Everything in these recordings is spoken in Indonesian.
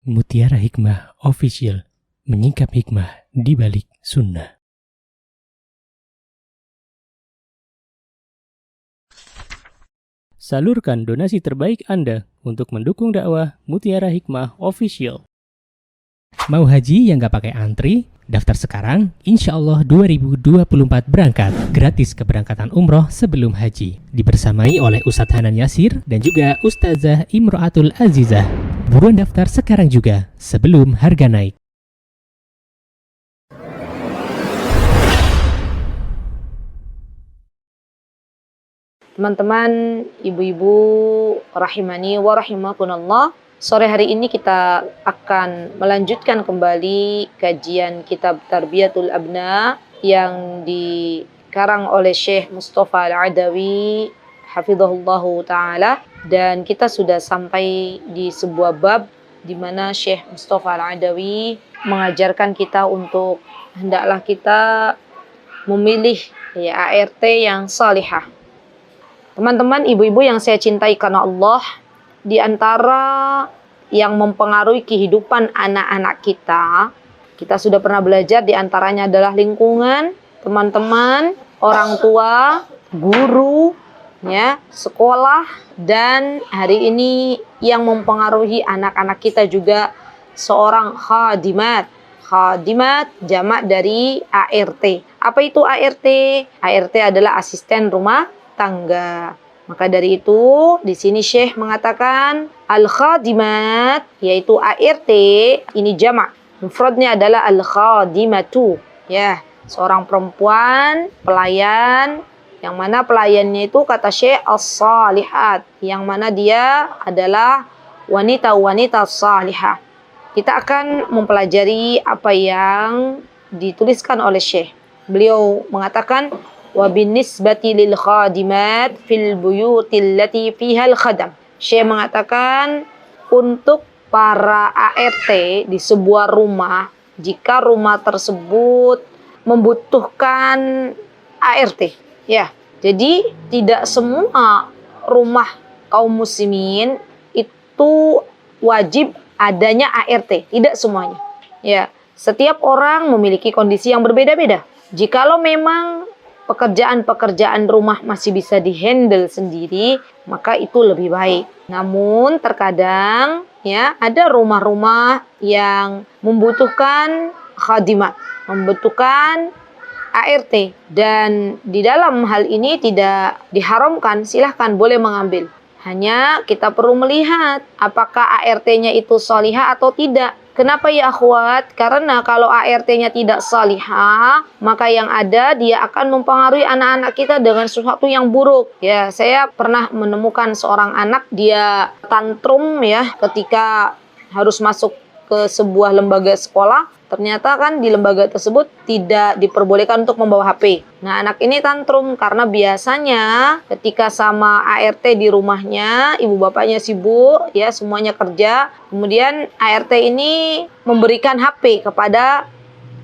Mutiara Hikmah Official, menyingkap hikmah di balik sunnah. Salurkan donasi terbaik Anda untuk mendukung dakwah Mutiara Hikmah Official. Mau haji yang gak pakai antri? Daftar sekarang, insya Allah 2024 berangkat. Gratis keberangkatan umroh sebelum haji. Dibersamai oleh Ustadz Hanan Yasir dan juga Ustazah Imro'atul Azizah. Buruan daftar sekarang juga, sebelum harga naik. Teman-teman, ibu-ibu rahimani wa rahimakumullah, sore hari ini kita akan melanjutkan kembali kajian kitab Tarbiyatul Abna yang dikarang oleh Syekh Mustafa Al-Adawi hafizahullahu ta'ala, dan kita sudah sampai di sebuah bab di mana Syekh Mustafa Al-Adawi mengajarkan kita untuk hendaklah kita memilih ART yang salihah. Teman-teman, ibu-ibu yang saya cintai karena Allah, di antara yang mempengaruhi kehidupan anak-anak kita sudah pernah belajar, di antaranya adalah lingkungan, teman-teman, orang tua, guru, sekolah, dan hari ini yang mempengaruhi anak-anak kita juga seorang khadimat. Khadimat jamak dari ART. Apa itu ART? ART adalah asisten rumah tangga. Maka dari itu di sini Syekh mengatakan al-khadimat, yaitu ART ini jamak. Mufradnya adalah al-khadimatu, seorang perempuan pelayan, yang mana pelayannya itu kata Syekh as-salihat, yang mana dia adalah wanita-wanita salihah. Kita akan mempelajari apa yang dituliskan oleh Syekh. Beliau mengatakan wa binisbati lil khadimat fil buyutil lati fiha al khadam. Syekh mengatakan untuk para ART di sebuah rumah, jika rumah tersebut membutuhkan ART, jadi tidak semua rumah kaum muslimin itu wajib adanya ART, tidak semuanya. Setiap orang memiliki kondisi yang berbeda-beda. Jikalau memang pekerjaan-pekerjaan rumah masih bisa dihandle sendiri, maka itu lebih baik. Namun terkadang ada rumah-rumah yang membutuhkan khadimat, membutuhkan ART, dan di dalam hal ini tidak diharamkan, silahkan boleh mengambil. Hanya kita perlu melihat apakah ART-nya itu salihah atau tidak. Kenapa ya akhwat? Karena kalau ART-nya tidak salihah, maka yang ada dia akan mempengaruhi anak-anak kita dengan sesuatu yang buruk. Saya pernah menemukan seorang anak, dia tantrum ketika harus masuk ke sebuah lembaga sekolah. Ternyata kan di lembaga tersebut tidak diperbolehkan untuk membawa HP. Nah, anak ini tantrum karena biasanya ketika sama ART di rumahnya, ibu bapaknya sibuk, semuanya kerja. Kemudian ART ini memberikan HP kepada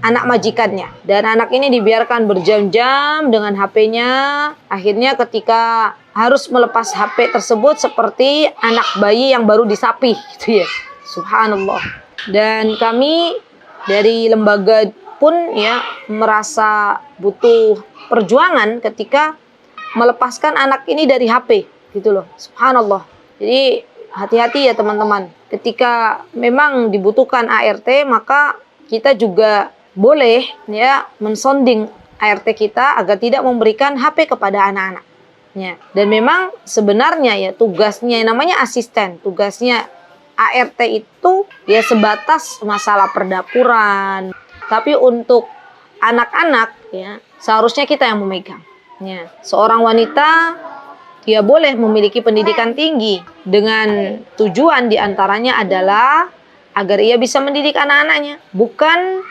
anak majikannya. Dan anak ini dibiarkan berjam-jam dengan HP-nya. Akhirnya ketika harus melepas HP tersebut seperti anak bayi yang baru disapi, Subhanallah. Dan kami dari lembaga pun merasa butuh perjuangan ketika melepaskan anak ini dari HP, Subhanallah. Jadi hati-hati ya teman-teman. Ketika memang dibutuhkan ART, maka kita juga boleh mensonding ART kita agar tidak memberikan HP kepada anak-anak. Dan memang sebenarnya tugasnya namanya asisten, tugasnya ART itu sebatas masalah perdapuran. Tapi untuk anak-anak seharusnya kita yang memegang. Seorang wanita dia boleh memiliki pendidikan tinggi dengan tujuan diantaranya adalah agar ia bisa mendidik anak-anaknya, bukan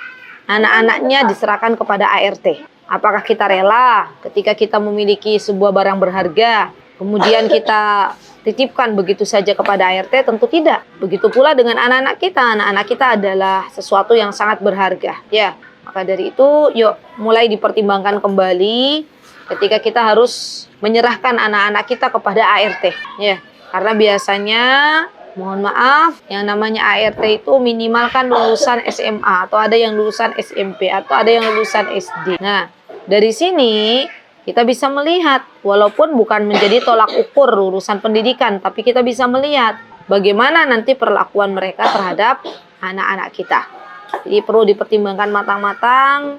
anak-anaknya diserahkan kepada ART. Apakah kita rela ketika kita memiliki sebuah barang berharga kemudian kita titipkan begitu saja kepada ART? Tentu tidak. Begitu pula dengan anak-anak kita. Anak-anak kita adalah sesuatu yang sangat berharga. Maka dari itu, yuk mulai dipertimbangkan kembali ketika kita harus menyerahkan anak-anak kita kepada ART. Karena biasanya Mohon maaf, yang namanya ART itu minimal kan lulusan SMA, atau ada yang lulusan SMP, atau ada yang lulusan SD. Nah, dari sini kita bisa melihat, walaupun bukan menjadi tolak ukur lulusan pendidikan, tapi kita bisa melihat bagaimana nanti perlakuan mereka terhadap anak-anak kita. Jadi perlu dipertimbangkan matang-matang.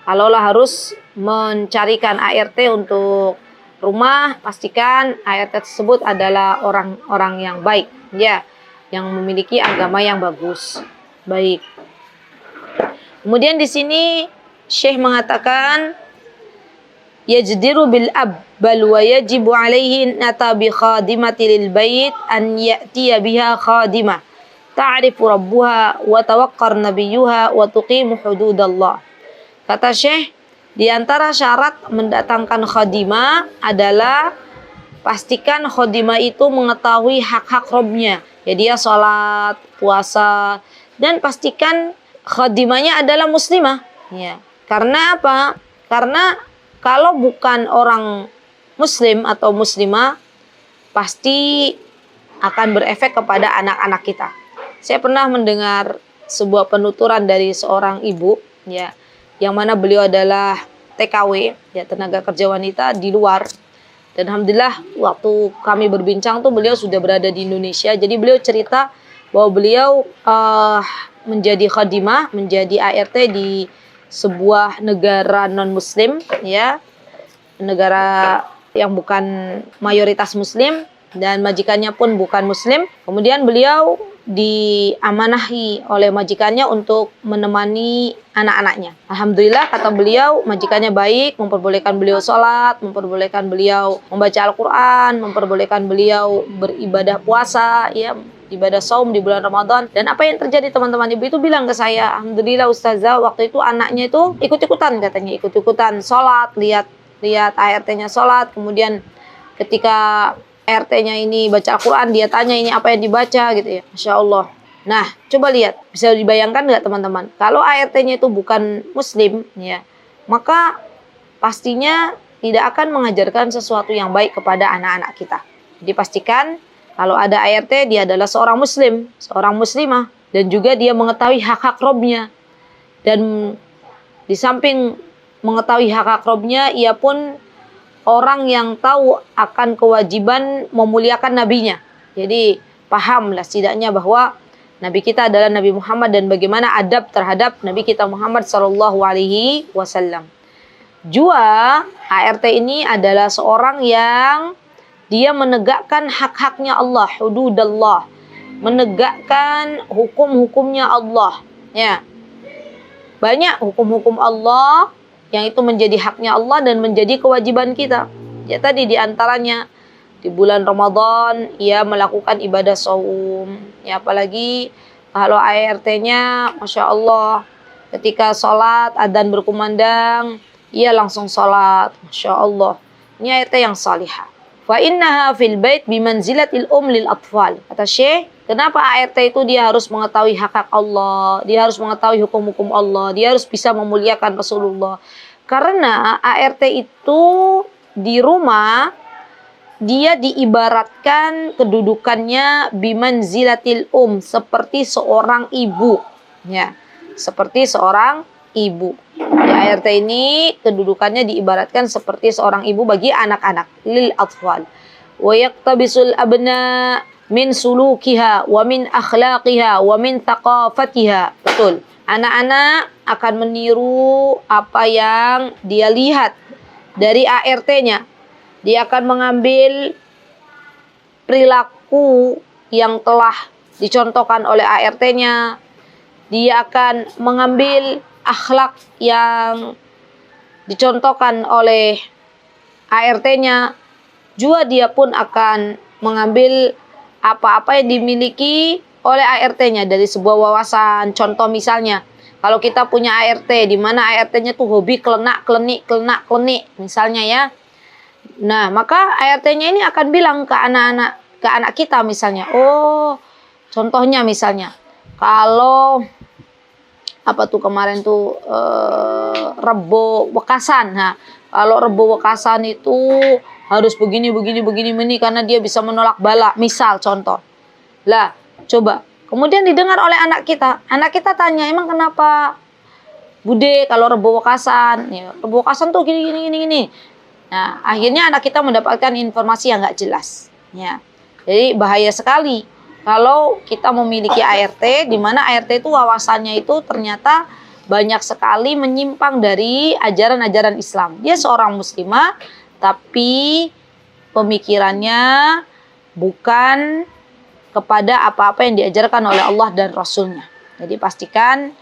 Kalaulah harus mencarikan ART untuk rumah, pastikan ART tersebut adalah orang-orang yang baik, ya, yang memiliki agama yang bagus. Baik. Kemudian di sini Syekh mengatakan yajdiru bil ab bal wa yajibu alaihi nata bi khadimati lil bait an ya'tiya biha khadimah ta'rifu rabbuha wa tawaqqar nabiyuha wa tuqimu hududallah. Kata Syekh, di antara syarat mendatangkan khadimah adalah pastikan khadimah itu mengetahui hak-hak Rabbnya. Ya, dia sholat, puasa, dan pastikan khadimahnya adalah muslimah. Ya. Karena apa? Karena kalau bukan orang muslim atau muslimah, pasti akan berefek kepada anak-anak kita. Saya pernah mendengar sebuah penuturan dari seorang ibu, ya, yang mana beliau adalah TKW, ya, tenaga kerja wanita di luar. Dan alhamdulillah waktu kami berbincang tuh beliau sudah berada di Indonesia. Jadi beliau cerita bahwa beliau menjadi khadimah, menjadi ART di sebuah negara non muslim, ya, negara yang bukan mayoritas muslim, dan majikannya pun bukan muslim. Kemudian beliau diamanahi oleh majikannya untuk menemani anak-anaknya. Alhamdulillah, kata beliau, majikannya baik, memperbolehkan beliau sholat, memperbolehkan beliau membaca Al-Quran, memperbolehkan beliau beribadah puasa, ya, ibadah saum di bulan Ramadan. Dan apa yang terjadi, teman-teman, ibu itu bilang ke saya, alhamdulillah ustazah, waktu itu anaknya itu ikut-ikutan, katanya, ikut-ikutan sholat, lihat ART-nya sholat, kemudian ketika ART-nya ini baca Al-Quran, dia tanya ini apa yang dibaca gitu, ya. Masya Allah. Nah, coba lihat, bisa dibayangkan nggak, teman-teman? Kalau ART-nya itu bukan muslim, ya, maka pastinya tidak akan mengajarkan sesuatu yang baik kepada anak-anak kita. Jadi pastikan kalau ada ART, dia adalah seorang muslim, seorang muslimah, dan juga dia mengetahui hak-hak Robnya. Dan di samping mengetahui hak-hak Robnya, ia pun orang yang tahu akan kewajiban memuliakan nabinya. Jadi pahamlah setidaknya bahwa nabi kita adalah Nabi Muhammad dan bagaimana adab terhadap nabi kita Muhammad SAW. Jua ART ini adalah seorang yang dia menegakkan hak-haknya Allah, hududallah, menegakkan hukum-hukumnya Allah. Ya, banyak hukum-hukum Allah yang itu menjadi haknya Allah dan menjadi kewajiban kita. Ya, tadi diantaranya di bulan Ramadan ia melakukan ibadah saum. Ya, apalagi kalau ART-nya, Masya Allah, ketika sholat adzan berkumandang, ia langsung sholat. Masya Allah, ini ART yang salihah. Fa innaha fil bait bimanzilatil lil atfal. Kata Syekh, kenapa ART itu dia harus mengetahui hak-hak Allah, dia harus mengetahui hukum-hukum Allah, dia harus bisa memuliakan Rasulullah. Karena ART itu di rumah dia diibaratkan kedudukannya bimanzilatil seperti seorang ibu, ya, seperti seorang ibu. Di ART ini kedudukannya diibaratkan seperti seorang ibu bagi anak-anak, lil atfal. Wa yaqtabisul abna min sulukiha wa min akhlaqiha wa min thaqafatiha. Betul. Anak-anak akan meniru apa yang dia lihat dari ART-nya. Dia akan mengambil perilaku yang telah dicontohkan oleh ART-nya. Dia akan mengambil akhlak yang dicontohkan oleh ART-nya. Juga dia pun akan mengambil apa-apa yang dimiliki oleh ART-nya dari sebuah wawasan. Contoh misalnya, kalau kita punya ART di mana ART-nya tuh hobi klenik misalnya, ya. Nah, maka ART-nya ini akan bilang ke anak kita misalnya, oh, contohnya misalnya, kalau apa tuh kemarin tuh Rebo Wekasan. Nah, kalau Rebo Wekasan itu harus begini karena dia bisa menolak bala, misal contoh. Lah, Coba. Kemudian didengar oleh anak kita. Anak kita tanya, emang kenapa Bude kalau Rebo Wekasan? Ya, Rebo Wekasan tuh gini. Nah, akhirnya anak kita mendapatkan informasi yang nggak jelas. Ya. Jadi bahaya sekali kalau kita memiliki ART, di mana ART itu wawasannya itu ternyata banyak sekali menyimpang dari ajaran-ajaran Islam. Dia seorang muslimah, tapi pemikirannya bukan kepada apa-apa yang diajarkan oleh Allah dan Rasulnya. Jadi pastikan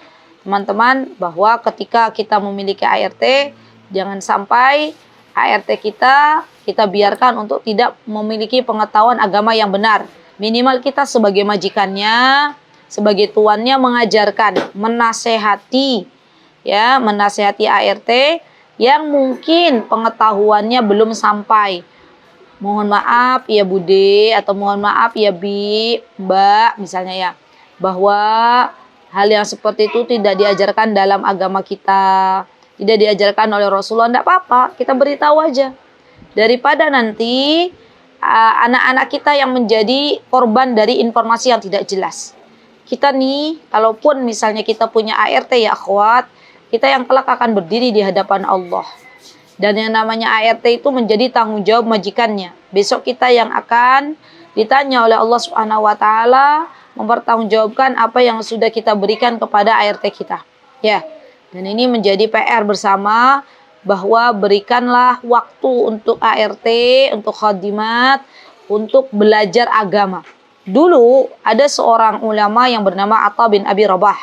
teman-teman bahwa ketika kita memiliki ART, jangan sampai ART kita biarkan untuk tidak memiliki pengetahuan agama yang benar. Minimal kita sebagai majikannya, sebagai tuannya mengajarkan, menasehati ART yang mungkin pengetahuannya belum sampai. Mohon maaf ya Bude, atau mohon maaf ya Bi, Mbak misalnya ya, bahwa hal yang seperti itu tidak diajarkan dalam agama kita, tidak diajarkan oleh Rasulullah. Tidak apa-apa, kita beritahu aja. Daripada nanti anak-anak kita yang menjadi korban dari informasi yang tidak jelas. Kita nih, kalaupun misalnya kita punya ART ya akhwat, kita yang kelak akan berdiri di hadapan Allah. Dan yang namanya ART itu menjadi tanggung jawab majikannya. Besok kita yang akan ditanya oleh Allah Subhanahu wa taala, mempertanggungjawabkan apa yang sudah kita berikan kepada ART kita. Ya. Dan ini menjadi PR bersama, bahwa berikanlah waktu untuk ART, untuk khadimat, untuk belajar agama. Dulu ada seorang ulama yang bernama Atha bin Abi Rabah.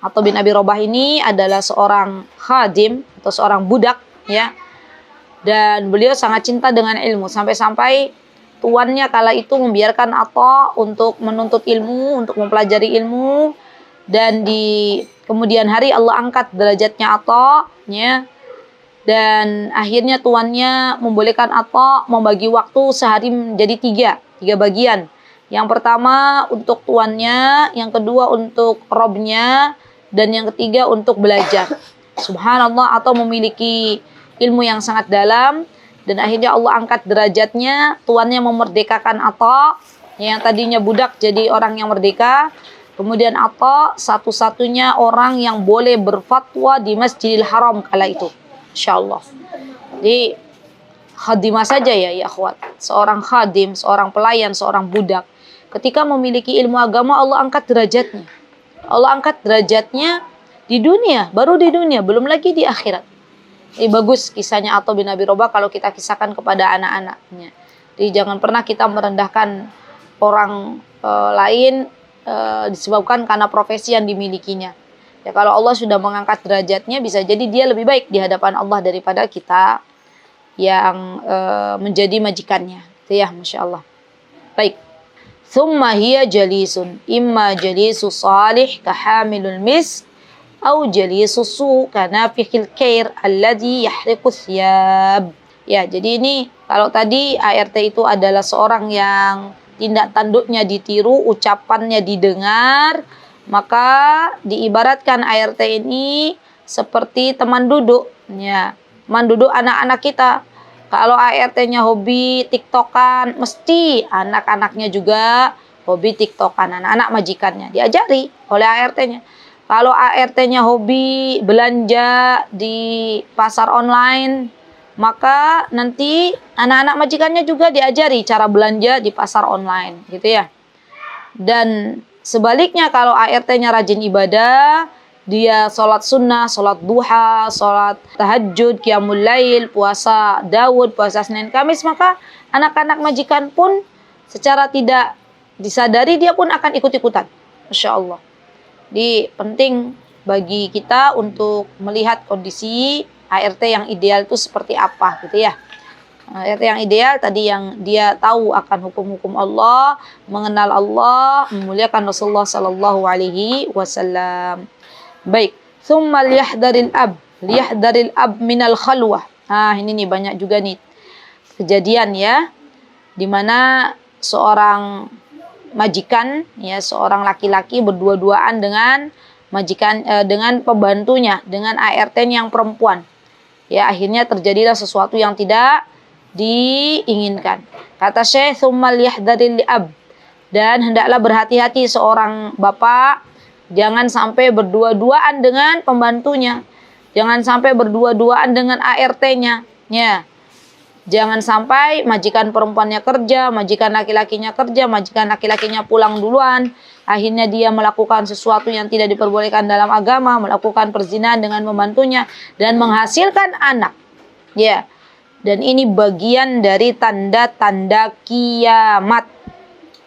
Atha bin Abi Rabah ini adalah seorang khadim atau seorang budak, ya. Dan beliau sangat cinta dengan ilmu, sampai-sampai tuannya kala itu membiarkan Atha untuk menuntut ilmu, untuk mempelajari ilmu, dan di kemudian hari Allah angkat derajatnya Atha, ya. Dan akhirnya tuannya membolehkan Atha membagi waktu sehari menjadi tiga bagian. Yang pertama untuk tuannya, yang kedua untuk robnya, dan yang ketiga untuk belajar. Subhanallah, Atha memiliki ilmu yang sangat dalam, dan akhirnya Allah angkat derajatnya. Tuannya memerdekakan Atha, yang tadinya budak jadi orang yang merdeka. Kemudian Atha satu-satunya orang yang boleh berfatwa di Masjidil Haram kala itu. Insyaallah. Jadi khadimah saja ya akhwat. Seorang khadim, seorang pelayan, seorang budak, ketika memiliki ilmu agama, Allah angkat derajatnya. Allah angkat derajatnya di dunia, baru di dunia, belum lagi di akhirat. Ini bagus kisahnya Atha bin Abi Rabah kalau kita kisahkan kepada anak-anaknya. Jadi jangan pernah kita merendahkan orang lain disebabkan karena profesi yang dimilikinya. Ya, kalau Allah sudah mengangkat derajatnya, bisa jadi dia lebih baik di hadapan Allah daripada kita yang menjadi majikannya. Itu ya, Masya Allah. Baik. Thumma hiya jalisun, imma jalisu salih kahamilul misk, au jalisu su kanafikhil kair alladhi yahriqu thiyab. Ya, jadi ini kalau tadi ART itu adalah seorang yang tindak tanduknya ditiru, ucapannya didengar, maka diibaratkan ART ini seperti teman duduk, ya, teman duduk anak-anak kita. Kalau ART-nya hobi TikTokan, mesti anak-anaknya juga hobi TikTokan, anak-anak majikannya diajari oleh ART-nya. Kalau ART-nya hobi belanja di pasar online, maka nanti anak-anak majikannya juga diajari cara belanja di pasar online, gitu ya. Dan sebaliknya kalau ART-nya rajin ibadah, dia sholat sunnah, sholat duha, sholat tahajud, qiyamul lail, puasa Daud, puasa Senin Kamis, maka anak-anak majikan pun secara tidak disadari dia pun akan ikut-ikutan. Masya Allah. Jadi penting bagi kita untuk melihat kondisi ART yang ideal itu seperti apa, gitu ya. ART yang ideal tadi yang dia tahu akan hukum-hukum Allah, mengenal Allah, memuliakan Rasulullah sallallahu alaihi wasallam. Baik, thumma liyahdaril ab minal khalwah. Nah, ini nih banyak juga nih kejadian ya, di mana seorang majikan ya, seorang laki-laki berdua-duaan dengan majikan dengan pembantunya, dengan ART-nya yang perempuan. Ya, akhirnya terjadilah sesuatu yang tidak diinginkan. Kata Syekh, thumma liyahdaril ab. Dan hendaklah berhati-hati seorang bapak, jangan sampai berdua-duaan dengan pembantunya. Jangan sampai berdua-duaan dengan ART-nya. Ya. Jangan sampai majikan perempuannya kerja, majikan laki-lakinya kerja, majikan laki-lakinya pulang duluan. Akhirnya dia melakukan sesuatu yang tidak diperbolehkan dalam agama, melakukan perzinahan dengan pembantunya dan menghasilkan anak. Ya. Dan ini bagian dari tanda-tanda kiamat.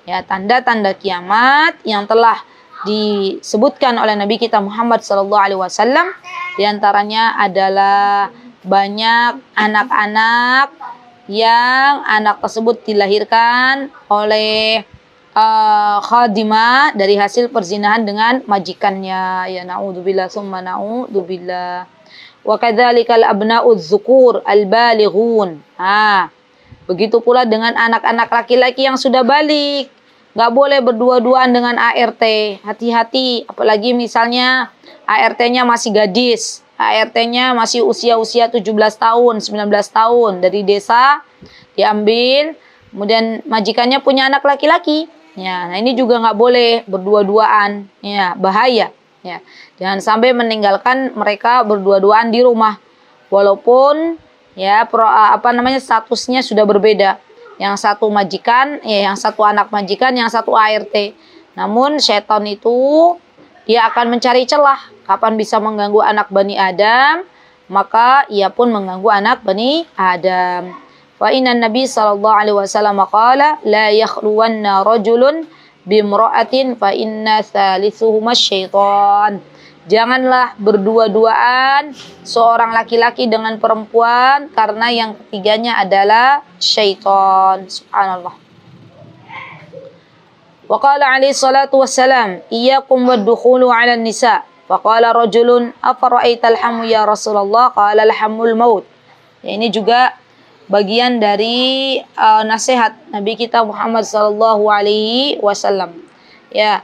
Ya, tanda-tanda kiamat yang telah disebutkan oleh Nabi kita Muhammad SAW. Di antaranya adalah banyak anak-anak yang anak tersebut dilahirkan oleh khadimah dari hasil perzinahan dengan majikannya. Ya, na'udzubillah summa na'udzubillah. Wa kadzalikal abna'udz dzukur al-balighun. Begitu pula dengan anak-anak laki-laki yang sudah balik. Nggak boleh berdua-duaan dengan ART. Hati-hati, apalagi misalnya ART-nya masih gadis. ART-nya masih usia-usia 17 tahun, 19 tahun. Dari desa diambil, kemudian majikannya punya anak laki-laki. Ya, nah ini juga nggak boleh berdua-duaan. Ya, bahaya. Ya, jangan sampai meninggalkan mereka berdua-duaan di rumah. Walaupun ya statusnya sudah berbeda. Yang satu majikan, yang satu anak majikan, yang satu ART. Namun syaitan itu dia akan mencari celah kapan bisa mengganggu anak Bani Adam, maka ia pun mengganggu anak Bani Adam. Fa inna Nabi sallallahu alaihi wasallam qala la yakhluwanna rajulun bimra'atin fa inna thalithuhuma syaitan. Janganlah berdua-duaan seorang laki-laki dengan perempuan karena yang ketiganya adalah syaitan. Subhanallah. Wa qala alaihi salatu wassalam, iyyakum wad-dukhulu 'ala an-nisa. Fa qala rajulun afara'aital hamu ya Rasulullah? Qala al-hamul maut. Ya, ini juga bagian dari nasihat Nabi kita Muhammad sallallahu alaihi wasallam. Ya.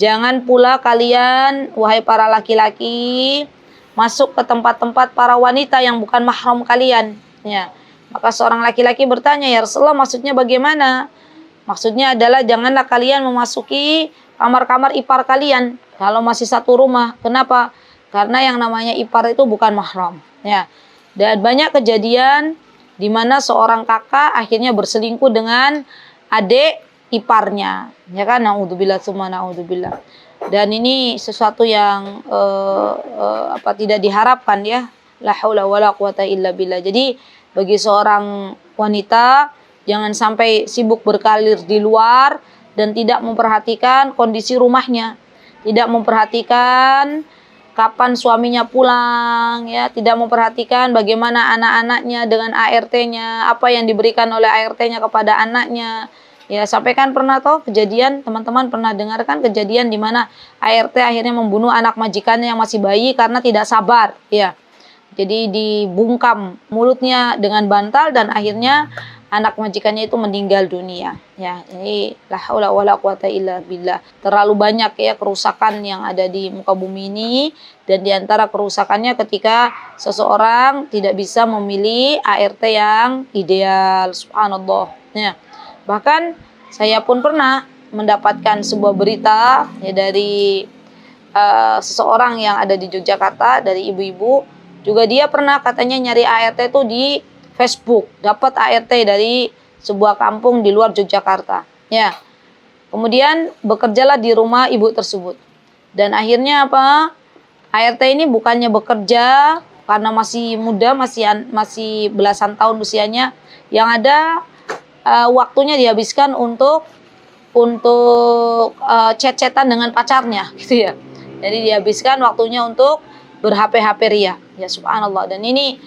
Jangan pula kalian, wahai para laki-laki, masuk ke tempat-tempat para wanita yang bukan mahram kalian. Ya. Maka seorang laki-laki bertanya, ya Rasulullah, maksudnya bagaimana? Maksudnya adalah janganlah kalian memasuki kamar-kamar ipar kalian kalau masih satu rumah. Kenapa? Karena yang namanya ipar itu bukan mahram. Ya. Dan banyak kejadian di mana seorang kakak akhirnya berselingkuh dengan adik iparnya, ya kan, naudzubillah summa naudzubillah. Dan ini sesuatu yang tidak diharapkan, ya. La haula wala quwata illa billah. Jadi bagi seorang wanita jangan sampai sibuk berkalir di luar dan tidak memperhatikan kondisi rumahnya, tidak memperhatikan kapan suaminya pulang, ya, tidak memperhatikan bagaimana anak-anaknya dengan ART-nya, apa yang diberikan oleh ART-nya kepada anaknya. Ya, sampai kan pernah kejadian, teman-teman pernah dengarkan kejadian di mana ART akhirnya membunuh anak majikannya yang masih bayi karena tidak sabar, ya. Jadi dibungkam mulutnya dengan bantal dan akhirnya anak majikannya itu meninggal dunia. Ya, ini la haula wala quwata illa billah. Terlalu banyak, ya, kerusakan yang ada di muka bumi ini, dan di antara kerusakannya ketika seseorang tidak bisa memilih ART yang ideal. Subhanallah. Ya. Bahkan saya pun pernah mendapatkan sebuah berita, ya, dari seseorang yang ada di Yogyakarta, dari ibu-ibu. Juga dia pernah katanya nyari ART itu di Facebook, dapat ART dari sebuah kampung di luar Yogyakarta. Ya. Kemudian bekerjalah di rumah ibu tersebut. Dan akhirnya apa? ART ini bukannya bekerja karena masih muda, masih belasan tahun usianya, yang ada waktunya dihabiskan untuk chat-chatan dengan pacarnya, gitu ya. Jadi dihabiskan waktunya untuk ber-HP ria. Ya, subhanallah. Dan ini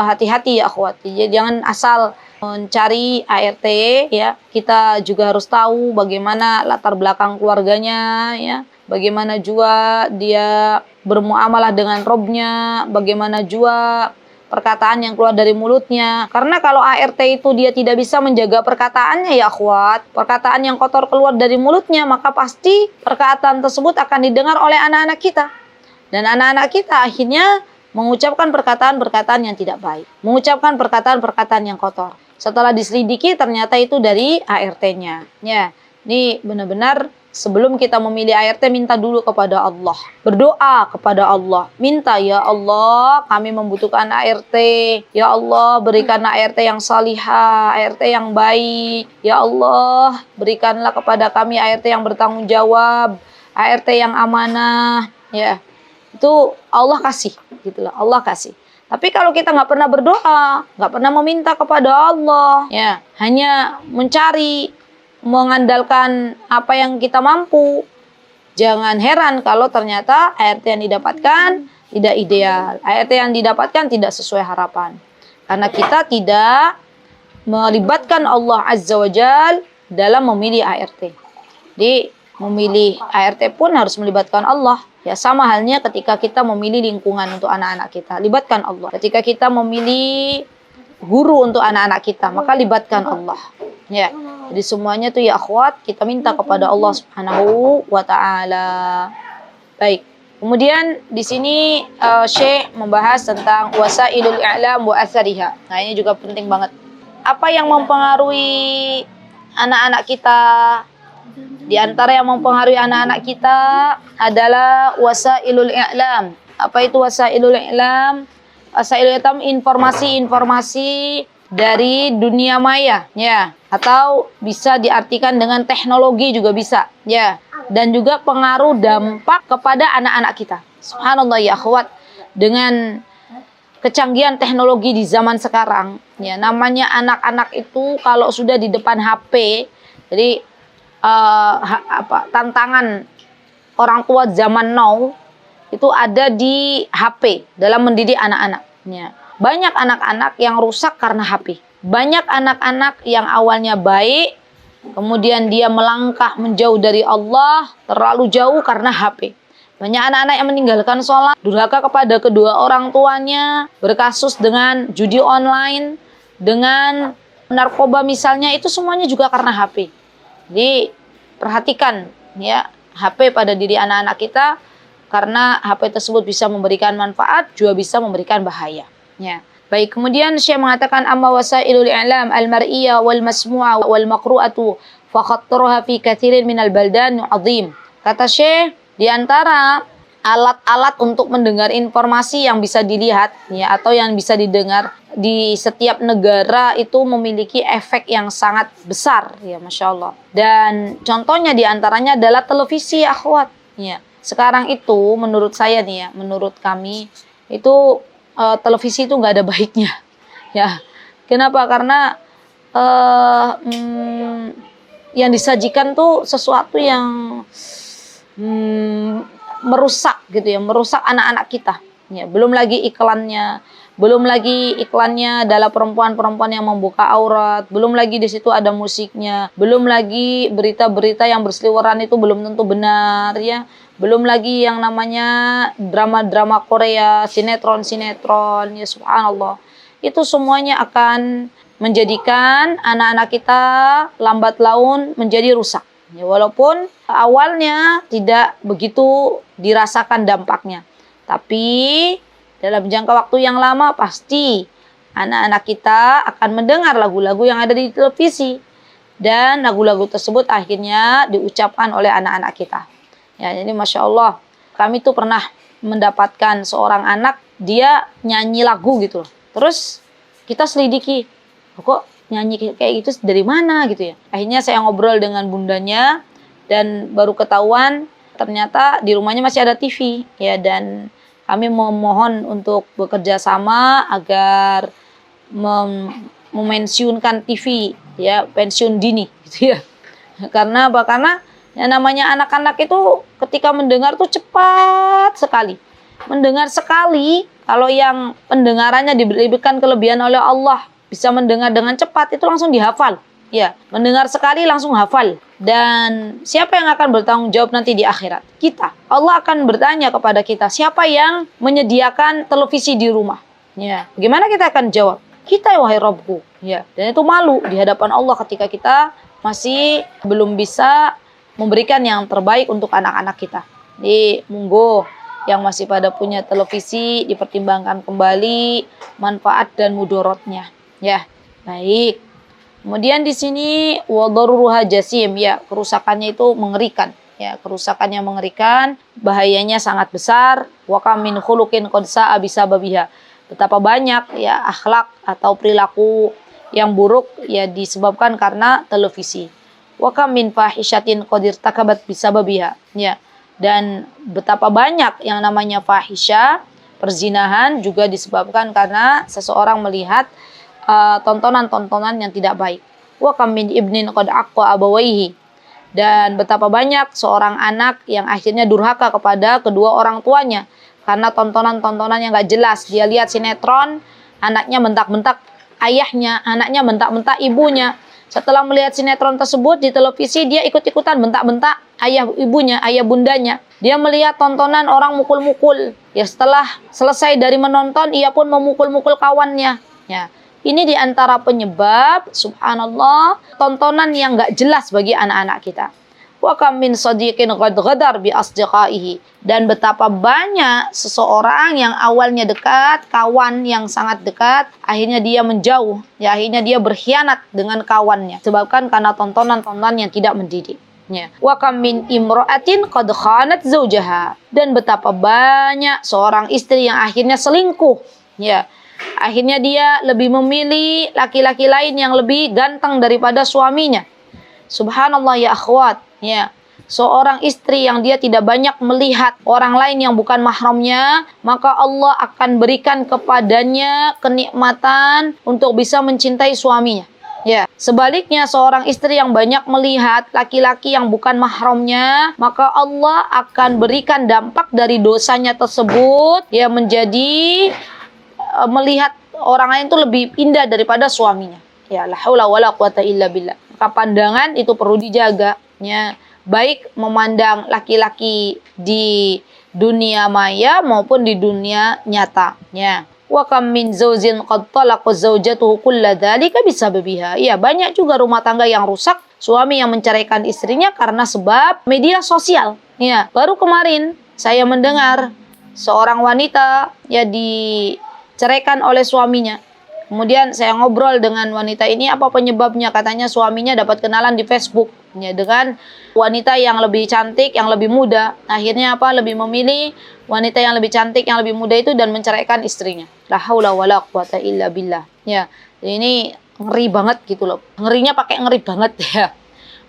hati-hati, ya akhwati. Jadi jangan asal mencari ART, ya. Kita juga harus tahu bagaimana latar belakang keluarganya, ya. Bagaimana juga dia bermuamalah dengan Robnya, bagaimana juga perkataan yang keluar dari mulutnya. Karena kalau ART itu dia tidak bisa menjaga perkataannya, ya akhwat, perkataan yang kotor keluar dari mulutnya, maka pasti perkataan tersebut akan didengar oleh anak-anak kita. Dan anak-anak kita akhirnya mengucapkan perkataan-perkataan yang tidak baik, mengucapkan perkataan-perkataan yang kotor. Setelah diselidiki ternyata itu dari ART-nya. Ya. Ini benar-benar sebelum kita memilih ART, minta dulu kepada Allah. Berdoa kepada Allah. Minta, ya Allah, kami membutuhkan ART. Ya Allah, berikan ART yang salihah, ART yang baik. Ya Allah, berikanlah kepada kami ART yang bertanggung jawab, ART yang amanah. Ya, itu Allah kasih. Gitulah, Allah kasih. Tapi kalau kita nggak pernah berdoa, nggak pernah meminta kepada Allah, ya hanya mencari, mengandalkan apa yang kita mampu, jangan heran kalau ternyata ART yang didapatkan tidak ideal, ART yang didapatkan tidak sesuai harapan, karena kita tidak melibatkan Allah Azza wa Jal dalam memilih ART. Jadi memilih ART pun harus melibatkan Allah. Ya, sama halnya ketika kita memilih lingkungan untuk anak-anak kita, libatkan Allah. Ketika kita memilih guru untuk anak-anak kita, maka libatkan Allah. Ya, jadi semuanya tuh ya akhwat, kita minta kepada Allah Subhanahu wa taala. Baik. Kemudian di sini Syekh membahas tentang wasailul i'lam wa athariha. Nah, ini juga penting banget. Apa yang mempengaruhi anak-anak kita? Di antara yang mempengaruhi anak-anak kita adalah wasailul i'lam. Apa itu wasailul i'lam? Wasailul i'lam, informasi-informasi dari dunia maya, ya, atau bisa diartikan dengan teknologi juga bisa, ya, dan juga pengaruh dampak kepada anak-anak kita. Subhanallah ya akhwat, dengan kecanggihan teknologi di zaman sekarang, ya, namanya anak-anak itu kalau sudah di depan HP, jadi tantangan orang tua zaman now itu ada di HP dalam mendidik anak-anaknya. Banyak anak-anak yang rusak karena HP. Banyak anak-anak yang awalnya baik, kemudian dia melangkah menjauh dari Allah, terlalu jauh karena HP. Banyak anak-anak yang meninggalkan sholat, durhaka kepada kedua orang tuanya, berkasus dengan judi online, dengan narkoba misalnya, itu semuanya juga karena HP. Jadi perhatikan ya HP pada diri anak-anak kita, karena HP tersebut bisa memberikan manfaat, juga bisa memberikan bahaya. Ya. Baik, kemudian Syekh mengatakan amma wasailul i'lam al-mar'iyah wal masmu'ah wal maqru'atu fa khattaruha fi katsirin minal baldan 'azim. Kata Syekh, di antara alat-alat untuk mendengar informasi yang bisa dilihat ya atau yang bisa didengar di setiap negara itu memiliki efek yang sangat besar ya, Masya Allah. Dan contohnya di antaranya adalah televisi akhwat ya. Sekarang itu menurut saya nih ya, menurut kami itu televisi itu nggak ada baiknya ya. Kenapa? Karena yang disajikan tuh sesuatu yang merusak gitu ya, merusak anak-anak kita ya. Belum lagi iklannya adalah perempuan-perempuan yang membuka aurat, belum lagi di situ ada musiknya, belum lagi berita-berita yang berseliweran itu belum tentu benar ya, belum lagi yang namanya drama-drama Korea, sinetron-sinetron ya, subhanallah. Itu semuanya akan menjadikan anak-anak kita lambat laun menjadi rusak. Ya, walaupun awalnya tidak begitu dirasakan dampaknya, tapi dalam jangka waktu yang lama pasti anak-anak kita akan mendengar lagu-lagu yang ada di televisi, dan lagu-lagu tersebut akhirnya diucapkan oleh anak-anak kita. Ya, jadi Masya Allah, kami tuh pernah mendapatkan seorang anak, dia nyanyi lagu gitu. Terus kita selidiki, kok nyanyi kayak gitu dari mana gitu ya. Akhirnya saya ngobrol dengan bundanya dan baru ketahuan ternyata di rumahnya masih ada TV ya, dan kami memohon untuk bekerja sama agar memensiunkan TV ya, pensiun dini gitu ya. Karena apa? Karena yang namanya anak-anak itu ketika mendengar tuh cepat sekali. Mendengar sekali, kalau yang pendengarannya diberikan kelebihan oleh Allah, bisa mendengar dengan cepat, itu langsung dihafal. Ya, mendengar sekali langsung hafal. Dan siapa yang akan bertanggung jawab nanti di akhirat? Kita. Allah akan bertanya kepada kita, siapa yang menyediakan televisi di rumah? Ya, bagaimana kita akan jawab? Kita, wahai Rabbku. Ya, dan itu malu di hadapan Allah ketika kita masih belum bisa memberikan yang terbaik untuk anak-anak kita. Jadi, monggo yang masih pada punya televisi dipertimbangkan kembali manfaat dan mudorotnya. Ya, baik. Kemudian di sini wa darruha jasim, ya, kerusakannya itu mengerikan. Ya, kerusakannya mengerikan, bahayanya sangat besar. Wa kam min khuluqin qad sa'a bisababiha. Betapa banyak ya akhlak atau perilaku yang buruk ya disebabkan karena televisi. Wa kam min fahishatin qad irtakabat bisababiha. Ya. Dan betapa banyak yang namanya fahisha, perzinahan juga disebabkan karena seseorang melihat tontonan-tontonan yang tidak baik. Wa kam min ibnin qad aqqa abawaihi. Dan betapa banyak seorang anak yang akhirnya durhaka kepada kedua orang tuanya karena tontonan-tontonan yang gak jelas. Dia lihat sinetron, anaknya bentak-bentak ayahnya, anaknya bentak-bentak ibunya. Setelah melihat sinetron tersebut di televisi, dia ikut-ikutan bentak-bentak ayah ibunya, ayah bundanya. Dia melihat tontonan orang mukul-mukul. Ya, setelah selesai dari menonton, ia pun memukul-mukul kawannya. Ya. Ini diantara penyebab, subhanallah, tontonan yang gak jelas bagi anak-anak kita. Wa kam min sadiqin qad ghadar bi asdiqaihi. Dan betapa banyak seseorang yang awalnya dekat, kawan yang sangat dekat, akhirnya dia menjauh, ya, akhirnya dia berkhianat dengan kawannya, sebabkan karena tontonan-tontonan yang tidak mendidik. Ya. Wa kam min imra'atin qad khanat zaujaha. Dan betapa banyak seorang istri yang akhirnya selingkuh, ya. Akhirnya dia lebih memilih laki-laki lain yang lebih ganteng daripada suaminya. Subhanallah ya akhwat, ya. Seorang istri yang dia tidak banyak melihat orang lain yang bukan mahramnya, maka Allah akan berikan kepadanya kenikmatan untuk bisa mencintai suaminya. Ya, sebaliknya seorang istri yang banyak melihat laki-laki yang bukan mahramnya, maka Allah akan berikan dampak dari dosanya tersebut ya menjadi melihat orang lain itu lebih indah daripada suaminya. Ya, la haula wala quwata illa billah. Maka pandangan itu perlu dijaga, ya. Baik memandang laki-laki di dunia maya maupun di dunia nyata, ya. Wa kam min zaujin qad talaqa zaujatuhu kulla dzalika bisababiha. Ya, banyak juga rumah tangga yang rusak, suami yang menceraikan istrinya karena sebab media sosial. Ya, baru kemarin saya mendengar seorang wanita ya diceraikan oleh suaminya. Kemudian saya ngobrol dengan wanita ini, apa penyebabnya? Katanya suaminya dapat kenalan di Facebook ya, dengan wanita yang lebih cantik, yang lebih muda. Akhirnya apa? Lebih memilih wanita yang lebih cantik, yang lebih muda itu dan menceraikan istrinya. La haula wala quwata illa billah. Ya, ini ngeri banget gitu loh. Ngerinya pakai ngeri banget ya.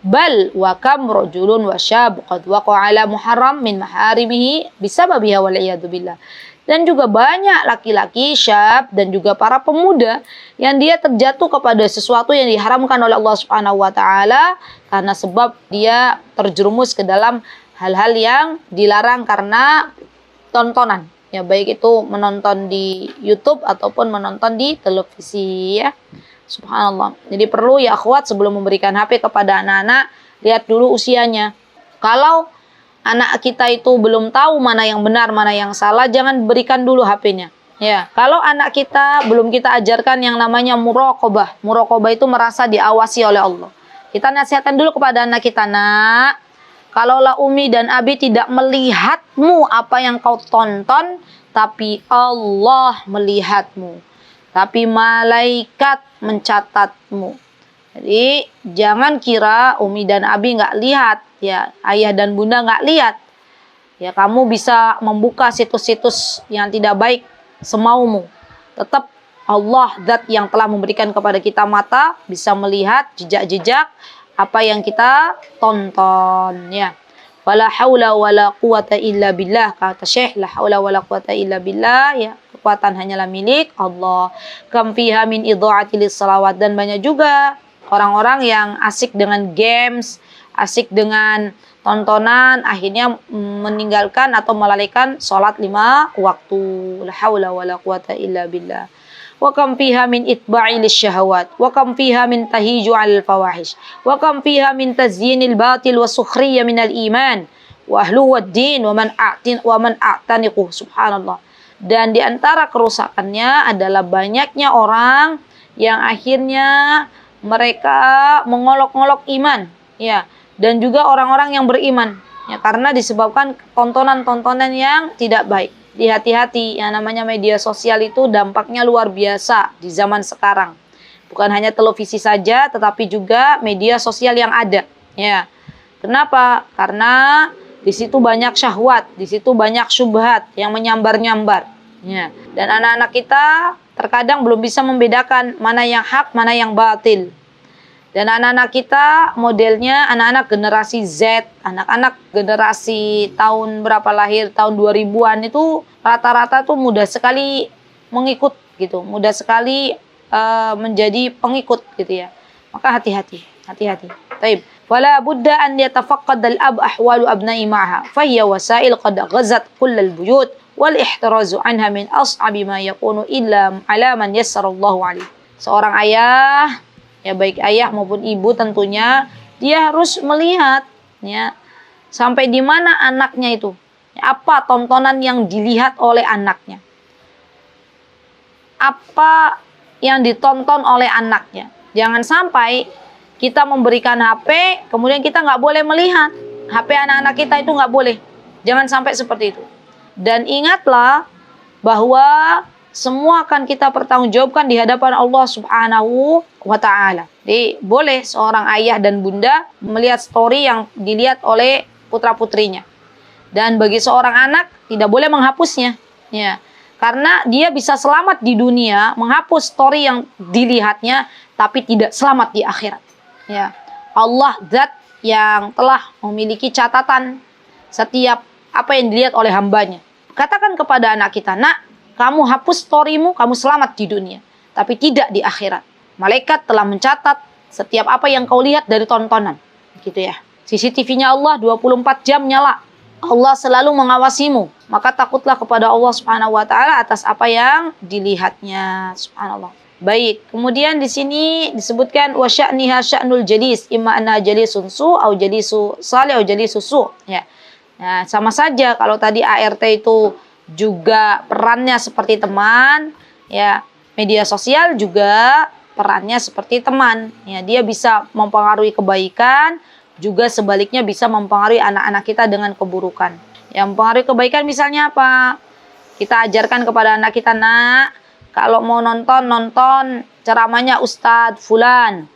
Bal wa kam rajulun wa syab qad waqa'a ala muharram min maharimihi bisababiha wal iyadu billah. Dan juga banyak laki-laki, syab, dan juga para pemuda yang dia terjatuh kepada sesuatu yang diharamkan oleh Allah Subhanahu wa Ta'ala karena sebab dia terjerumus ke dalam hal-hal yang dilarang karena tontonan. Ya, baik itu menonton di YouTube ataupun menonton di televisi, ya. Subhanallah. Jadi perlu ya akhwat sebelum memberikan HP kepada anak-anak, lihat dulu usianya. Kalau anak kita itu belum tahu mana yang benar, mana yang salah, jangan berikan dulu HP-nya. Ya, kalau anak kita belum kita ajarkan yang namanya muraqabah. Muraqabah itu merasa diawasi oleh Allah. Kita nasihatkan dulu kepada anak kita, nak, kalaulah Umi dan Abi tidak melihatmu apa yang kau tonton, tapi Allah melihatmu. Tapi malaikat mencatatmu. Jadi jangan kira Umi dan Abi nggak lihat, ya, ayah dan bunda nggak lihat. Ya, kamu bisa membuka situs-situs yang tidak baik semaumu. Tetap Allah zat yang telah memberikan kepada kita mata bisa melihat jejak-jejak apa yang kita tonton, ya. Wala haula wala quwata illa billah, kata Syekh, la haula wala quwata illa billah, ya. Kekuatan hanyalah milik Allah. Kam fiha min idha'ati lis-salawat. Dan banyak juga orang-orang yang asik dengan games, asik dengan tontonan, akhirnya meninggalkan atau melalaikan sholat 5 waktu. La haula wala quwata illa billah. Wa kam fiha min itba'i lisyahawat, wa kam fiha min tahiju 'alal fawahish, wa kam fiha min tazyinil batil wa sukhriyah minal iman wa ahlu wad-din wa man a'taniqu. Subhanallah. Dan di antara kerusakannya adalah banyaknya orang yang akhirnya mereka mengolok-olok iman, ya, dan juga orang-orang yang beriman, ya, karena disebabkan tontonan-tontonan yang tidak baik. Hati-hati, yang namanya media sosial itu dampaknya luar biasa di zaman sekarang. Bukan hanya televisi saja, tetapi juga media sosial yang ada. Ya. Kenapa? Karena di situ banyak syahwat, di situ banyak syubhat yang menyambar-nyambar. Ya. Dan anak-anak kita terkadang belum bisa membedakan mana yang hak, mana yang batil. Dan anak-anak kita modelnya anak-anak generasi Z, anak-anak generasi tahun berapa lahir, tahun 2000-an itu rata-rata tuh mudah sekali mengikut gitu, mudah sekali menjadi pengikut gitu ya. Maka hati-hati. Taib. Wala budda an yatafaqqad al-ab ahwalu abna'i ma'ha, fa hiya wasail qad ghazat kullal buyut wal ihtirazu anha min as'abi ma yakunu illa ala man yassarallahu alaihi. Seorang ayah, ya baik ayah maupun ibu tentunya, dia harus melihat ya sampai di mana anaknya itu. Apa tontonan yang dilihat oleh anaknya? Apa yang ditonton oleh anaknya? Jangan sampai kita memberikan HP, kemudian kita nggak boleh melihat HP anak-anak kita, itu nggak boleh. Jangan sampai seperti itu. Dan ingatlah bahwa semua akan kita pertanggungjawabkan di hadapan Allah Subhanahu wa Ta'ala. Jadi boleh seorang ayah dan bunda melihat story yang dilihat oleh putra-putrinya. Dan bagi seorang anak tidak boleh menghapusnya. Ya. Karena dia bisa selamat di dunia, menghapus story yang dilihatnya, tapi tidak selamat di akhirat. Ya. Allah zat yang telah memiliki catatan setiap apa yang dilihat oleh hambanya. Katakan kepada anak kita, nak, kamu hapus storymu, kamu selamat di dunia, tapi tidak di akhirat. Malaikat telah mencatat setiap apa yang kau lihat dari tontonan. Gitu ya. CCTV-nya Allah 24 jam nyala. Allah selalu mengawasimu. Maka takutlah kepada Allah Subhanahu wa Ta'ala atas apa yang dilihatnya. Subhanallah. Baik, kemudian di sini disebutkan wa sya'niha sya'nul jalis, imma anna jalisun su au jalisu salih au jalisu su. Ya. Nah, sama saja kalau tadi ART itu juga perannya seperti teman, ya, media sosial juga perannya seperti teman. Ya, dia bisa mempengaruhi kebaikan, juga sebaliknya bisa mempengaruhi anak-anak kita dengan keburukan. Yang mempengaruhi kebaikan misalnya apa? Kita ajarkan kepada anak kita, nak, kalau mau nonton ceramahnya Ustadz Fulan,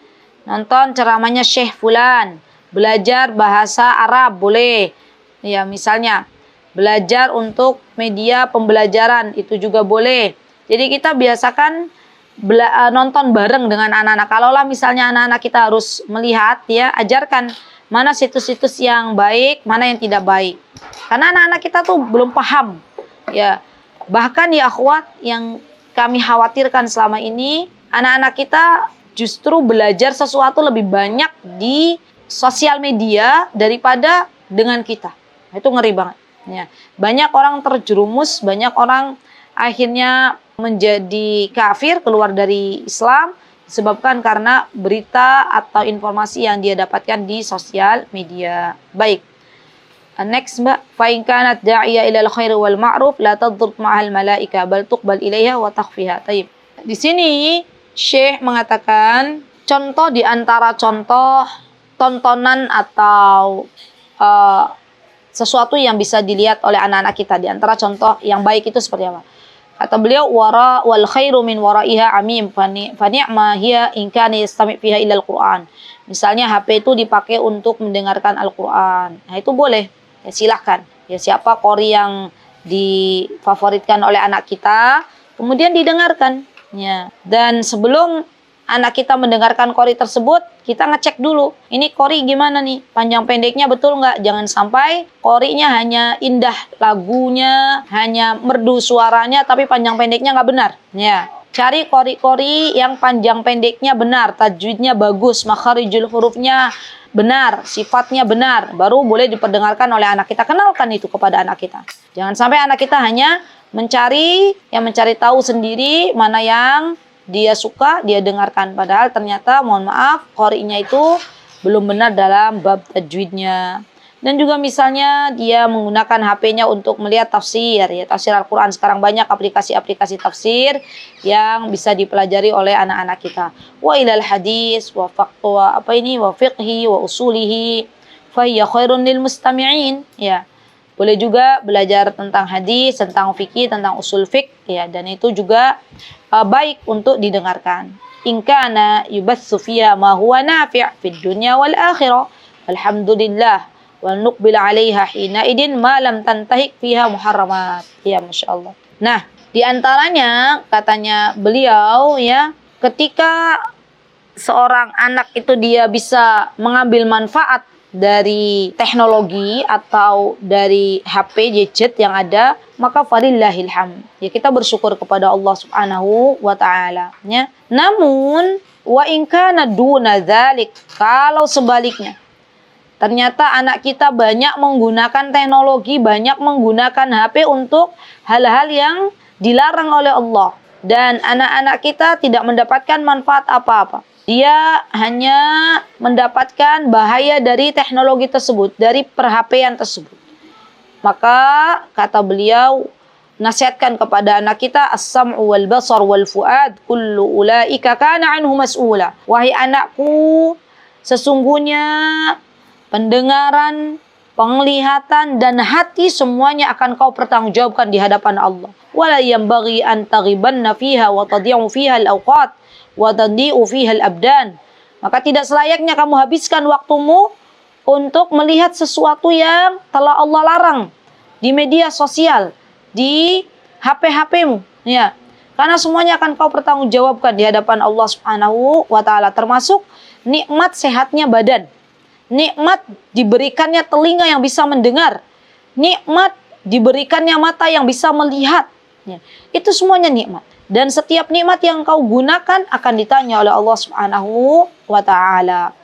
nonton ceramahnya Syekh Fulan, belajar bahasa Arab boleh, ya misalnya belajar untuk media pembelajaran itu juga boleh. Jadi kita biasakan nonton bareng dengan anak-anak. Kalaulah misalnya anak-anak kita harus melihat, ya ajarkan mana situs-situs yang baik, mana yang tidak baik. Karena anak-anak kita tuh belum paham, ya. Bahkan ya akhwat, yang kami khawatirkan selama ini, anak-anak kita justru belajar sesuatu lebih banyak di sosial media daripada dengan kita. Itu ngeri banget. Ya. Banyak orang terjerumus, banyak orang akhirnya menjadi kafir, keluar dari Islam, disebabkan karena berita atau informasi yang dia dapatkan di sosial media. Baik. Next, Mbak, fa in kanat da'iya ila al-khair wal ma'ruf la tadhur ma'al malaika bal tuqbal ilaiha wa takhfiha. Taib. Di sini Syekh mengatakan contoh di antara contoh tontonan atau sesuatu yang bisa dilihat oleh anak-anak kita, di antara contoh yang baik itu seperti apa? Kata beliau, wara wal khairu min waraiha amim fa ni'ma hiya in kana yastami' fiha ila al-Qur'an. Misalnya HP itu dipakai untuk mendengarkan Al-Qur'an. Nah, itu boleh. Ya silahkan. Ya siapa qori yang difavoritkan oleh anak kita, kemudian didengarkan. Ya. Dan sebelum anak kita mendengarkan qori tersebut, kita ngecek dulu. Ini qori gimana nih? Panjang pendeknya betul nggak? Jangan sampai qorinya hanya indah lagunya, hanya merdu suaranya, tapi panjang pendeknya nggak benar. Ya. Cari qori-qori yang panjang pendeknya benar, tajwidnya bagus, makharijul hurufnya benar, sifatnya benar, baru boleh diperdengarkan oleh anak kita. Kenalkan itu kepada anak kita. Jangan sampai anak kita hanya mencari tahu sendiri mana yang dia suka, dia dengarkan. Padahal ternyata, mohon maaf, qori'nya itu belum benar dalam bab tajwidnya. Dan juga misalnya dia menggunakan HP-nya untuk melihat tafsir, ya tafsir Al-Quran. Sekarang banyak aplikasi-aplikasi tafsir yang bisa dipelajari oleh anak-anak kita. Wa ilal hadis, wa fiqhi, wa usulihi, fa hiya khairun lil mustami'in. Ya. Boleh juga belajar tentang hadis, tentang fikih, tentang usul fiqh. ya, dan itu juga baik untuk didengarkan. In kana yubatsu fiha ma huwa nafi' fid dunya wal akhirah. Alhamdulillah wa nuqbil 'alaiha hina idin ma lam tantahik fiha muharramat. Ya, masyaallah. Nah, di antaranya katanya beliau ya, ketika seorang anak itu dia bisa mengambil manfaat dari teknologi atau dari HP gadget yang ada, maka falillahil hamd. Ya, kita bersyukur kepada Allah Subhanahu wa taala, ya. Namun wa in kana duna dzalik, kalau sebaliknya ternyata anak kita banyak menggunakan teknologi, banyak menggunakan HP untuk hal-hal yang dilarang oleh Allah, dan anak-anak kita tidak mendapatkan manfaat apa-apa. Dia hanya mendapatkan bahaya dari teknologi tersebut, dari perhapean tersebut. Maka kata beliau, nasihatkan kepada anak kita, as-sam'u wal basar wal fuad kullu ulaika kana anhu mas'ula. Wahai anakku, sesungguhnya pendengaran, penglihatan dan hati semuanya akan kau pertanggungjawabkan di hadapan Allah. Wala yanbaghi an taghibanna fiha wa tadhi'u fiha al-awqat wa tadhi'u fiha al-abdan. Maka tidak selayaknya kamu habiskan waktumu untuk melihat sesuatu yang telah Allah larang di media sosial, di HP-HPmu, ya. Karena semuanya akan kau pertanggungjawabkan di hadapan Allah Subhanahu wa taala, termasuk nikmat sehatnya badan. Nikmat diberikannya telinga yang bisa mendengar, nikmat diberikannya mata yang bisa melihat, ya. Itu semuanya nikmat, dan setiap nikmat yang kau gunakan akan ditanya oleh Allah Subhanahu wa taala.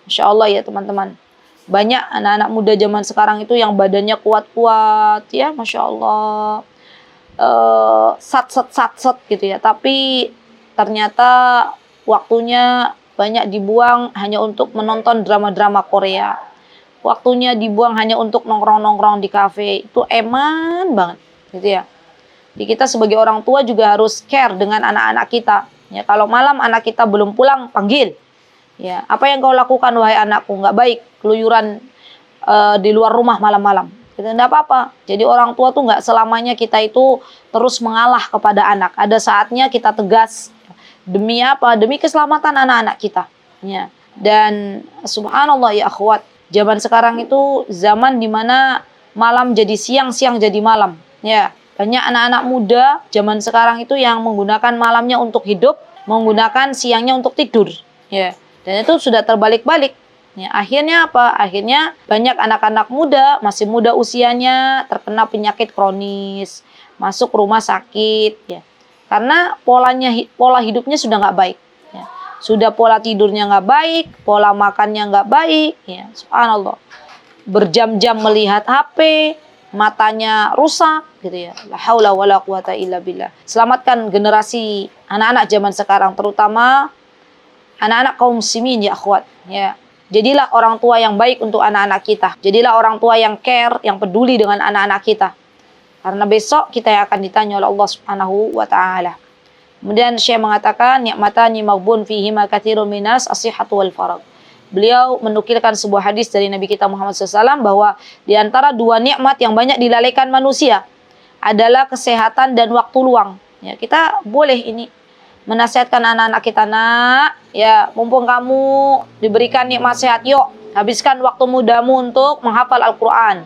Masya Allah ya teman-teman, banyak anak-anak muda zaman sekarang itu yang badannya kuat-kuat, ya, Masya Allah, sat gitu ya, tapi ternyata waktunya banyak dibuang hanya untuk menonton drama-drama Korea. Waktunya dibuang hanya untuk nongkrong-nongkrong di kafe. Itu eman banget, gitu ya. Jadi kita sebagai orang tua juga harus care dengan anak-anak kita. Ya, kalau malam anak kita belum pulang, panggil. Ya, apa yang kau lakukan wahai anakku? Nggak baik keluyuran di luar rumah malam-malam. Gitu, nggak apa-apa. Jadi orang tua tuh nggak selamanya kita itu terus mengalah kepada anak. Ada saatnya kita tegas. Demi apa? Demi keselamatan anak-anak kita. Ya. Dan subhanallah ya akhwat, zaman sekarang itu zaman dimana malam jadi siang, siang jadi malam. Ya. Banyak anak-anak muda zaman sekarang itu yang menggunakan malamnya untuk hidup, menggunakan siangnya untuk tidur. Ya. Dan itu sudah terbalik-balik. Ya. Akhirnya apa? Akhirnya banyak anak-anak muda, masih muda usianya, terkena penyakit kronis, masuk rumah sakit. Ya. Karena pola hidupnya sudah nggak baik, ya. Sudah pola tidurnya nggak baik, pola makannya nggak baik, ya. Subhanallah, berjam-jam melihat HP, matanya rusak, gitu ya. La haula wala quwata illa billah. Selamatkan generasi anak-anak zaman sekarang, terutama anak-anak kaum muslimin ya akhwat, ya. Jadilah orang tua yang baik untuk anak-anak kita. Jadilah orang tua yang care, yang peduli dengan anak-anak kita. Karena besok kita yang akan ditanya oleh Allah Subhanahu wa taala. Kemudian Syekh mengatakan, nikmatani maghbun fihi ma katsirun minas as-sihhatu wal faragh. Beliau menukilkan sebuah hadis dari Nabi kita Muhammad SAW bahwa di antara dua nikmat yang banyak dilalaikan manusia adalah kesehatan dan waktu luang. Ya, kita boleh ini menasihatkan anak-anak kita, nak, ya, mumpung kamu diberikan nikmat sehat, yuk habiskan waktu mudamu untuk menghafal Al-Quran.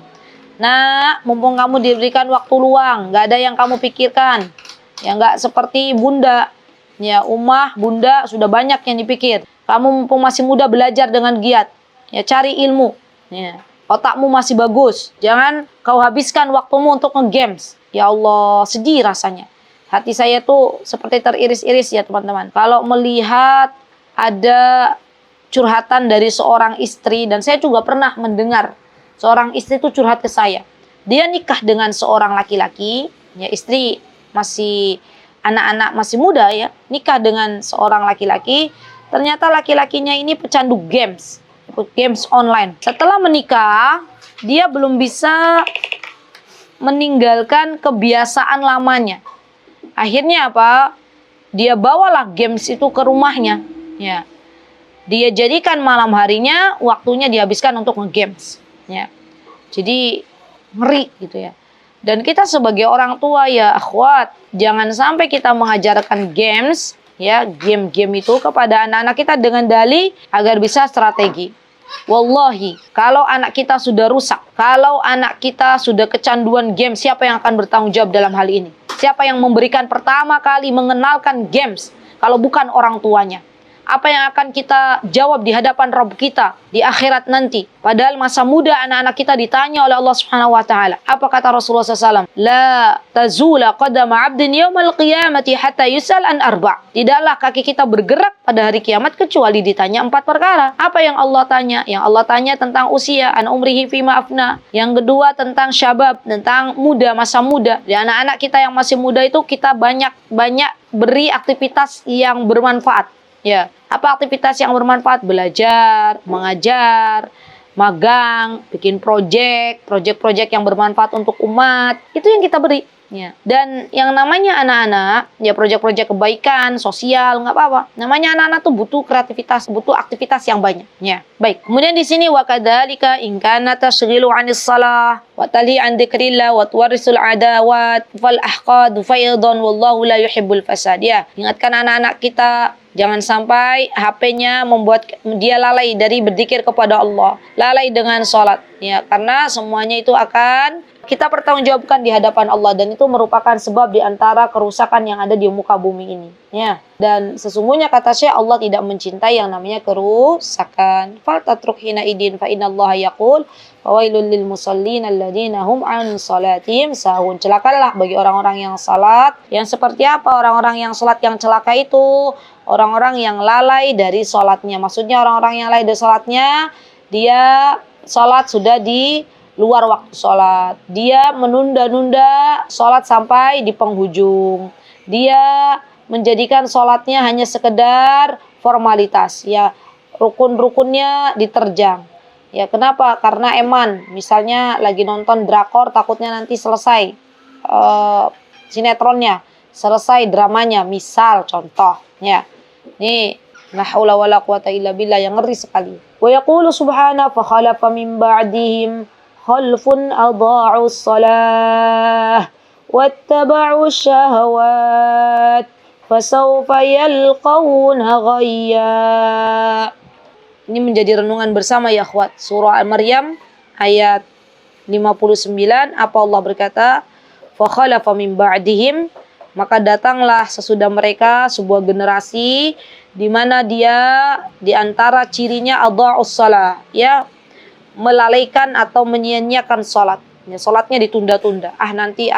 Nah, mumpung kamu diberikan waktu luang, nggak ada yang kamu pikirkan, ya, nggak seperti bunda, ya, Ummah, bunda sudah banyak yang dipikir. Kamu mumpung masih muda, belajar dengan giat, ya, cari ilmu, ya, otakmu masih bagus, jangan kau habiskan waktumu untuk nge-games. Ya Allah, sedih rasanya. Hati saya tuh seperti teriris-iris ya teman-teman. Kalau melihat ada curhatan dari seorang istri, dan saya juga pernah mendengar seorang istri itu curhat ke saya. Dia nikah dengan seorang laki-laki, ya, istri masih anak-anak masih muda, ya, nikah dengan seorang laki-laki. Ternyata laki-lakinya ini pecandu games online. Setelah menikah, dia belum bisa meninggalkan kebiasaan lamanya. Akhirnya apa? Dia bawalah games itu ke rumahnya, ya. Dia jadikan malam harinya waktunya dihabiskan untuk nge-games. Ya. Jadi ngeri gitu ya. Dan kita sebagai orang tua ya akhwat, jangan sampai kita mengajarkan games, ya, game-game itu kepada anak-anak kita dengan dalih agar bisa strategi. Wallahi, kalau anak kita sudah rusak, kalau anak kita sudah kecanduan game, siapa yang akan bertanggung jawab dalam hal ini? Siapa yang memberikan pertama kali mengenalkan games kalau bukan orang tuanya? Apa yang akan kita jawab di hadapan Rabb kita di akhirat nanti? Padahal masa muda anak-anak kita ditanya oleh Allah Subhanahu wa taala. Apa kata Rasulullah SAW? La tazula qadama 'abdin yaumal qiyamati hatta yus'al an arba'. Tidaklah kaki kita bergerak pada hari kiamat kecuali ditanya 4 perkara. Apa yang Allah tanya? Yang Allah tanya tentang usia, an umrihi fima afna. Yang kedua tentang syabab, tentang muda, masa muda. Di anak-anak kita yang masih muda itu kita banyak beri aktivitas yang bermanfaat. Ya, apa aktivitas yang bermanfaat? Belajar, mengajar, magang, bikin proyek yang bermanfaat untuk umat. Itu yang kita beri. Ya. Dan yang namanya anak-anak, ya proyek-proyek kebaikan, sosial, nggak apa-apa. Namanya anak-anak tuh butuh kreativitas, butuh aktivitas yang banyak. Ya. Baik. Kemudian di sini wa kadzalika in kana tashghilu 'anis shalah wa tali 'an dzikrillah wa tuwarisul adawat fal ahqad faidan wallahu la yuhibbul fasad. Ya, ingatkan anak-anak kita jangan sampai HP-nya membuat dia lalai dari berzikir kepada Allah, lalai dengan sholat. Ya, karena semuanya itu akan kita pertanggungjawabkan di hadapan Allah dan itu merupakan sebab di antara kerusakan yang ada di muka bumi ini. Ya, dan sesungguhnya kata Syekh, Allah tidak mencintai yang namanya kerusakan. Fal tatruk hina idin fa innallaha yaqul fawailul lil musallin alladzina hum an salatihim sahun. Celakalah bagi orang-orang yang salat. Yang seperti apa orang-orang yang salat yang celaka itu? Orang-orang yang lalai dari salatnya. Maksudnya orang-orang yang lalai dari salatnya, dia salat sudah di luar waktu sholat. Dia menunda-nunda sholat sampai di penghujung. Dia menjadikan sholatnya hanya sekedar formalitas. Ya, rukun-rukunnya diterjang. Ya, kenapa? Karena eman. Misalnya lagi nonton drakor, takutnya nanti selesai sinetronnya, selesai dramanya. Misal, contoh. Ya, nih, la haula wala quwata illa billah, yang ngeri sekali. Wa yaqulu subhanahu fa khalafa min ba'dihim khalfun adha'u shalah wattaba'u syahawat fasawfa yalqawna ghayya. Ini menjadi renungan bersama ya akhwat. Surah Al-Maryam ayat 59, apa Allah berkata? Fa khalafa min ba'dihim, maka datanglah sesudah mereka sebuah generasi di mana dia di antara cirinya adha'us shalah, ya, melalaikan atau menyia-nyiakan sholat. Ya, sholatnya ditunda-tunda. Nanti.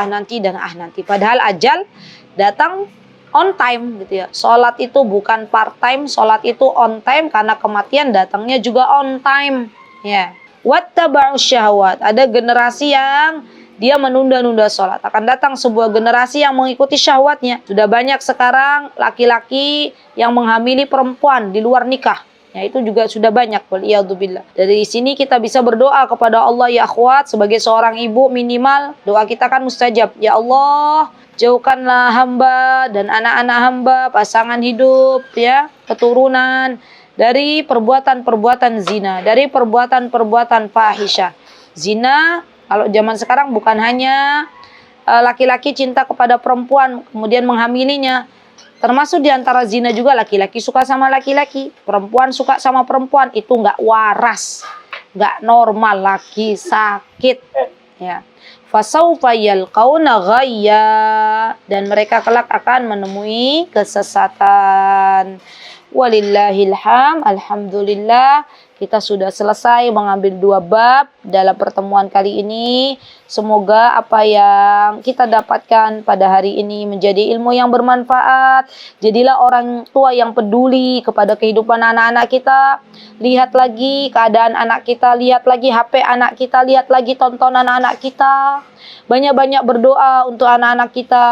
Padahal ajal datang on time gitu ya. Sholat itu bukan part time, sholat itu on time karena kematian datangnya juga on time. Ya. Wattaba'u syahwat. Ada generasi yang dia menunda-nunda sholat. Akan datang sebuah generasi yang mengikuti syahwatnya. Sudah banyak sekarang laki-laki yang menghamili perempuan di luar nikah. Ya, itu juga sudah banyak. Waliyadzubillah. Dari sini kita bisa berdoa kepada Allah ya akhwat. Sebagai seorang ibu minimal doa kita kan mustajab. Ya Allah, jauhkanlah hamba dan anak-anak hamba, pasangan hidup, ya, keturunan dari perbuatan-perbuatan zina, dari perbuatan-perbuatan fahisyah. Zina kalau zaman sekarang bukan hanya laki-laki cinta kepada perempuan kemudian menghamilinya. Termasuk di antara zina juga laki-laki suka sama laki-laki, perempuan suka sama perempuan. Itu nggak waras, nggak normal, lagi sakit. Ya. Fasawfa yalqawna ghayya, dan mereka kelak akan menemui kesesatan. Walillahilham, alhamdulillah kita sudah selesai mengambil 2 bab dalam pertemuan kali ini. Semoga apa yang kita dapatkan pada hari ini menjadi ilmu yang bermanfaat. Jadilah orang tua yang peduli kepada kehidupan anak-anak kita. Lihat lagi keadaan anak kita, lihat lagi HP anak kita, lihat lagi tontonan anak kita. Banyak-banyak berdoa untuk anak-anak kita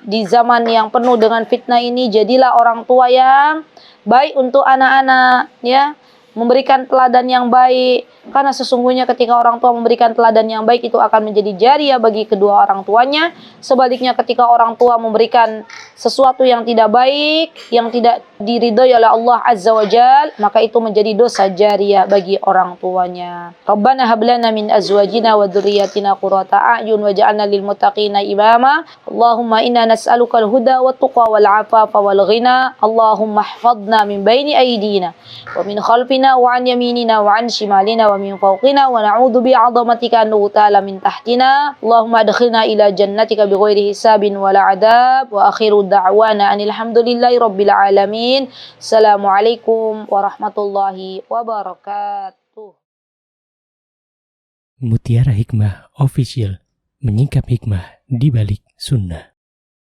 di zaman yang penuh dengan fitnah ini. Jadilah orang tua yang baik untuk anak-anak, ya, memberikan teladan yang baik, Karena sesungguhnya ketika orang tua memberikan teladan yang baik itu akan menjadi jariah bagi kedua orang tuanya. Sebaliknya ketika orang tua memberikan sesuatu yang tidak baik, yang tidak diridhoi oleh Allah Azza wa Jal, maka itu menjadi dosa jariah bagi orang tuanya. Rabbana hab lana min azwajina wa dzurriyyatina qurrata a'yun waj'alna lil muttaqina imama. Allahumma inna nas'aluka al-huda wat tuqa wal 'afafa wal ghina. Allahumma ihfadna min baini aydina wa min khalfina wa an yaminina wa an shimalina wa min fawqina wa na'udzu bi'azamatika an nughtala min tahtina. Allahumma adkhilna ila jannatika bighairi hisabin wala 'adzab. Wa akhiru da'wana anil hamdulillahi rabbil alamin. Assalamualaikum warahmatullahi wabarakatuh. Mutiara Hikmah Official, menyingkap hikmah di balik sunnah.